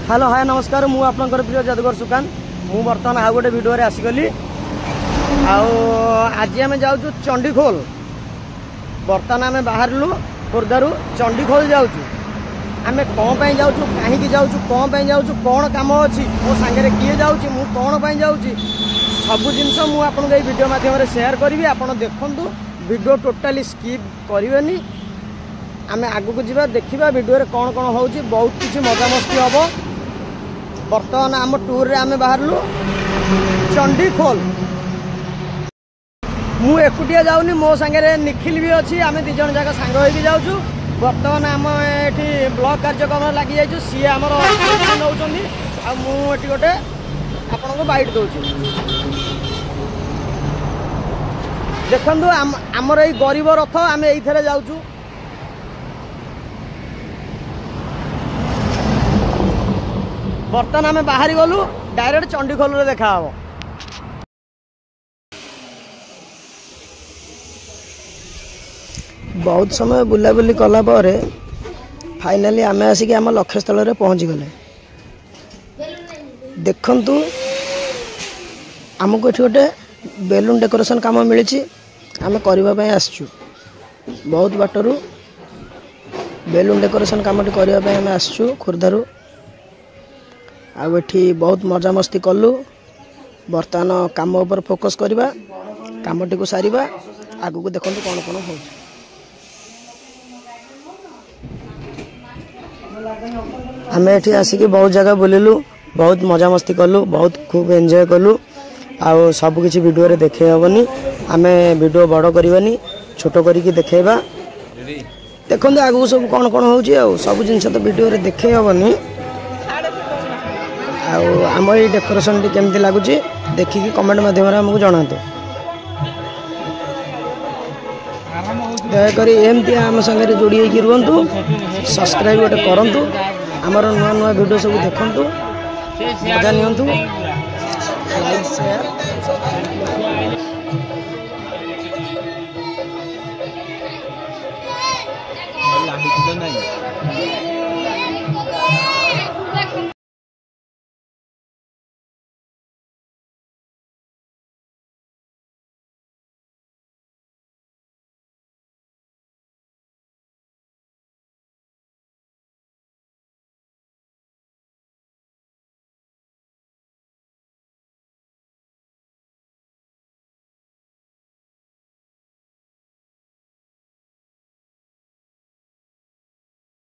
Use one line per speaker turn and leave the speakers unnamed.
hello hi नमस्कार मु आपनकर प्रिय जादूगर सुकान मु बर्तमान आ गोटे वीडियो रे आसीगली आज आम जाऊँ चंडीखोल बर्तमान आम बाहरलु खोर्धारू चंडीखोल जाऊँ आम कौन पर जाऊँ कहीं जाऊँ कौन पर जाऊँ कौन कम अच्छी मो सांगे किए जाऊँ मु कौन पर जाऊँ सब जिनस मुझे वीडियो माध्यम शेयर करी आप देखु वीडियो टोटाली स्किप करें आम आगू जावा देखा वीडियो रे कौन कौन हो बहुत किसी मजामस्ती हम बर्तमान आम टूर रे आम बाहरलु चंडीखोल मु एकुटिया जाऊनी मो सांगे निखिल भी अच्छी आम दिज जाक सांग हो जाऊँ बर्तमान आम ये ब्लॉक कार्यक्रम लगी जाइए सी आम नौ मुझे गोटे आपण को बाइट दौर देखु आमर ये गरीब रथ आम ये जाऊँ बर्तमान आम बाहरी गलु डायरेक्ट चंडीखोल रे देखा हम बहुत समय बुलाबुली कला फाइनाली आम आसिक आम लक्ष्यस्थल रे पहुँची गले देखंतु आमको ये गोटे बेलून डेकोरेशन काम मिली आम करने आसचु बहुत बाटरू बेलून डेकोरेशन कम करने आम आसचु खोर्धारू आठी बहुत मजामस्ती कलु बर्तमान काम उपर फोकस करवा कामटी को सारिबा आगु को देखो कौन कौन हो आम ये आसिक बहुत जगह बुलिलु बहुत मजामस्ती कलु बहुत खूब एंजॉय कलु आउ सब किसी वीडियो रे देखे हेबनी आम वीडियो बड़ करवानी छोट करके देखेबा देखो आगु सब कौन कौन हो सब जिनस तो वीडियो रे देखे हेबनी आम ये डेकोरेशन टी केमती लगुच देखिकी कमेंट माध्यम आमको जनातु दयाकोरी एमती आम संगे जोड़ी होगी रुहतु सब्सक्राइब गोटे करूँ आमर नुआ नुआ वीडियो सब देखु मजा नियंतु लाइक शेयर